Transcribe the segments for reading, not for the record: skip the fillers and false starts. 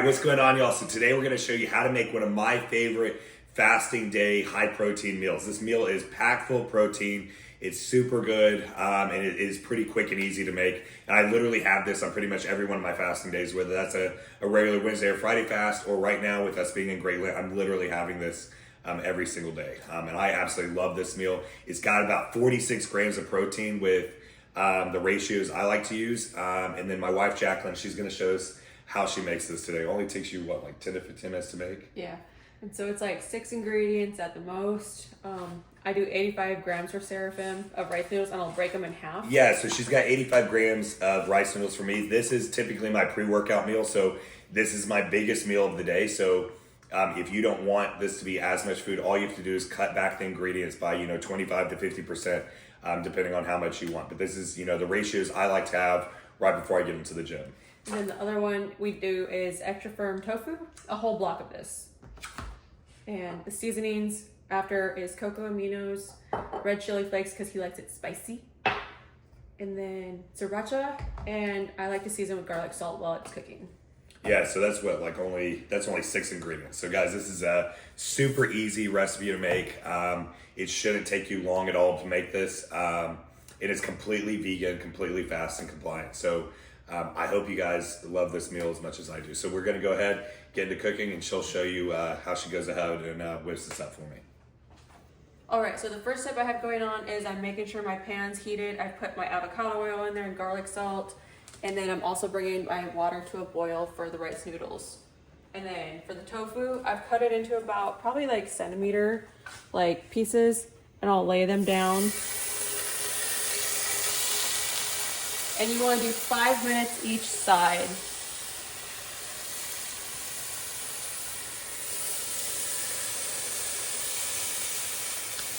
right, what's going on, y'all? So today we're going to show you how to make one of my favorite fasting day high protein meals. This meal is packed full of protein. It's super good, and it is pretty quick and easy to make. And I literally have this on pretty much every one of my fasting days, whether that's a regular Wednesday or Friday fast, or right now with us being in Great Lent, I'm literally having this every single day. And I absolutely love this meal. It's got about 46 grams of protein with the ratios I like to use. And then my wife, Jacqueline, she's going to show us how she makes this today. It only takes you, what, like 10 to 15 minutes to make? Yeah. And so it's like 6 ingredients at the most. I do 85 grams for seraphim of rice noodles, and I'll break them in half. Yeah, so she's got 85 grams of rice noodles for me. This is typically my pre-workout meal, so this is my biggest meal of the day. So if you don't want this to be as much food, all you have to do is cut back the ingredients by 25 to 50%, depending on how much you want. But this is the ratios I like to have right before I get into the gym. And then the other one we do is extra firm tofu, a whole block of this. And the seasonings after is cocoa aminos, red chili flakes because he likes it spicy, and then sriracha, and I like to season with garlic salt while it's cooking. Yeah, so that's only 6 ingredients. So guys, this is a super easy recipe to make. It shouldn't take you long at all to make this. It is completely vegan, completely fast and compliant. So I hope you guys love this meal as much as I do. So we're gonna go ahead, get into cooking, and she'll show you how she goes ahead and whips this up for me. All right, so the first step I have going on is I'm making sure my pan's heated. I've put my avocado oil in there and garlic salt. And then I'm also bringing my water to a boil for the rice noodles. And then for the tofu, I've cut it into about probably like centimeter pieces, and I'll lay them down. And you want to do 5 minutes each side.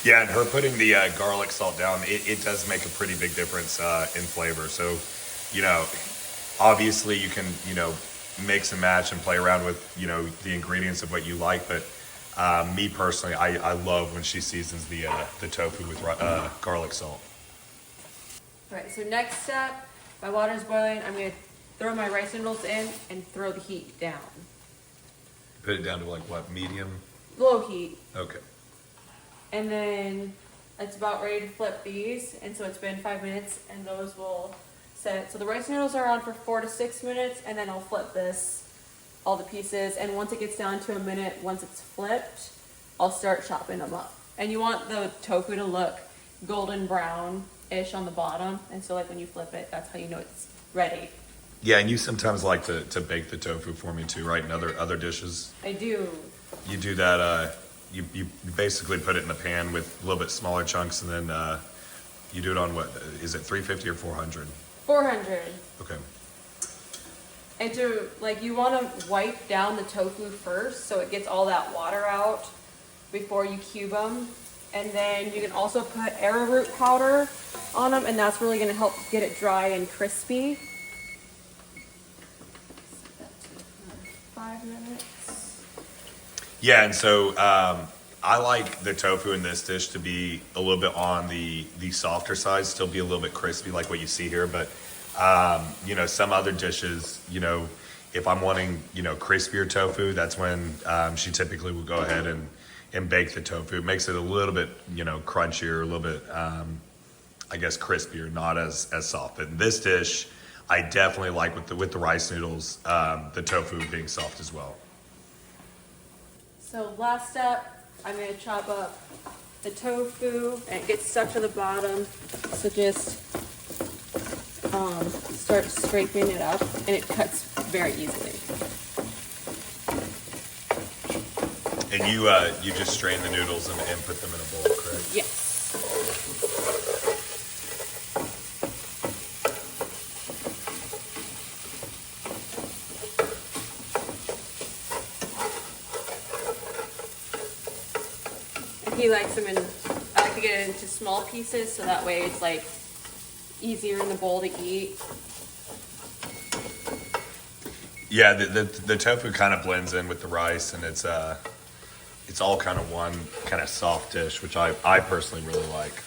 Yeah, and her putting the garlic salt down, it does make a pretty big difference in flavor. So, obviously you can, mix and match and play around with, the ingredients of what you like. But me personally, I love when she seasons the tofu with garlic salt. All right, so next step, my water's boiling. I'm going to throw my rice noodles in and throw the heat down. Put it down to like what, medium? Low heat. Okay. And then it's about ready to flip these. And so it's been 5 minutes, and those will set. So the rice noodles are on for 4 to 6 minutes, and then I'll flip all the pieces. And once it gets down to a minute, once it's flipped, I'll start chopping them up. And you want the tofu to look golden brown-ish on the bottom. And so when you flip it, that's how you know it's ready. Yeah, and you sometimes like to bake the tofu for me too, right? In other dishes. I do. You do that. You basically put it in the pan with a little bit smaller chunks, and then you do it on what is it, 350 or 400? 400. Okay. And you want to wipe down the tofu first so it gets all that water out before you cube them. And then you can also put arrowroot powder on them, and that's really going to help get it dry and crispy. 5 minutes. Yeah, and so I like the tofu in this dish to be a little bit on the softer side, still be a little bit crispy like what you see here. But, some other dishes, if I'm wanting, crispier tofu, that's when she typically will go ahead and bake the tofu. It makes it a little bit, crunchier, a little bit, I guess, crispier, not as soft. But in this dish, I definitely like with the rice noodles, the tofu being soft as well. So last step, I'm going to chop up the tofu, and it gets stuck to the bottom. So just start scraping it up, and it cuts very easily. And you just strain the noodles and put them in a bowl, correct? Yes. He likes them I like to get it into small pieces so that way it's easier in the bowl to eat. Yeah, the tofu kind of blends in with the rice, and it's all kind of one kind of soft dish, which I personally really like.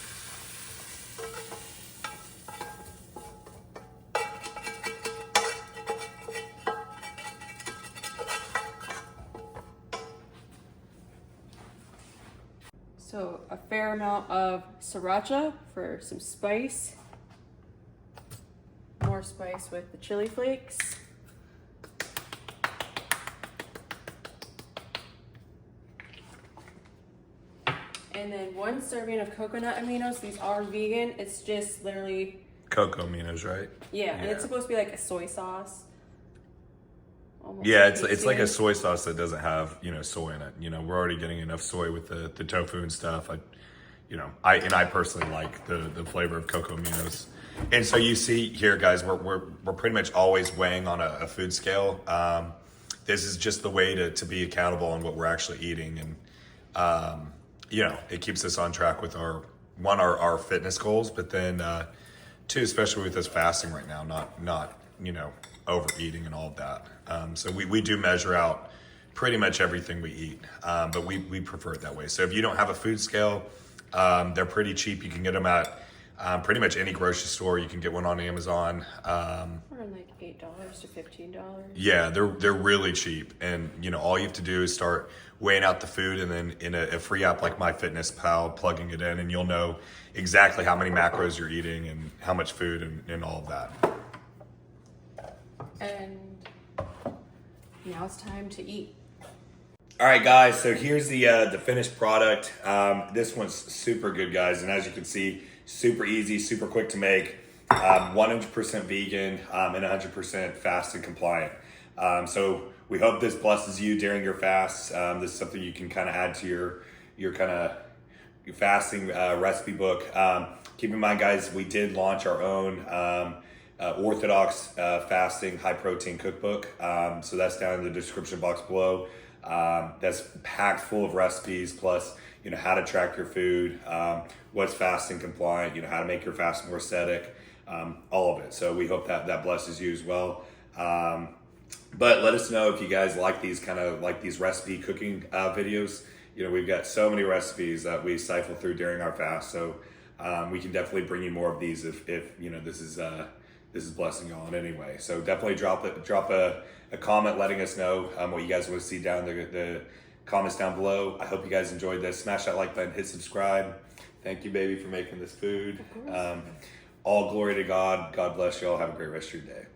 So a fair amount of sriracha for some spice. More spice with the chili flakes. And then 1 serving of coconut aminos. These are vegan. It's just literally Cocoa aminos, right? yeah, and it's supposed to be like a soy sauce. Almost Yeah, like it's like a tasting. soy sauce that doesn't have, soy in it. We're already getting enough soy with the tofu and stuff. I personally like the flavor of cocoa aminos. And so you see here, guys, we're pretty much always weighing on a food scale. This is just the way to be accountable on what we're actually eating, and it keeps us on track with our fitness goals, but then two, especially with this fasting right now, not overeating and all of that. So we do measure out pretty much everything we eat, but we prefer it that way. So if you don't have a food scale, they're pretty cheap. You can get them at pretty much any grocery store. You can get one on Amazon. Around like $8 to $15. Yeah, they're really cheap, and all you have to do is start weighing out the food, and then in a free app like MyFitnessPal, plugging it in, and you'll know exactly how many macros you're eating and how much food and all of that. And now it's time to eat. All right, guys. So here's the finished product. This one's super good, guys, and as you can see, super easy, super quick to make. 100% vegan and 100% fast and compliant. So we hope this blesses you during your fast. This is something you can kind of add to your kind of your fasting recipe book. Keep in mind, guys, we did launch our own Orthodox fasting high protein cookbook. So that's down in the description box below. That's packed full of recipes, plus how to track your food, what's fasting compliant, how to make your fast more aesthetic, all of it. So we hope that blesses you as well. But let us know if you guys like these recipe cooking videos. We've got so many recipes that we cycle through during our fast, so we can definitely bring you more of these if this is blessing you all in any way. So definitely drop a comment letting us know what you guys want to see down the comments down below. I hope you guys enjoyed this. Smash that like button, hit subscribe. Thank you, baby, for making this food. All glory to God. God bless you all. Have a great rest of your day.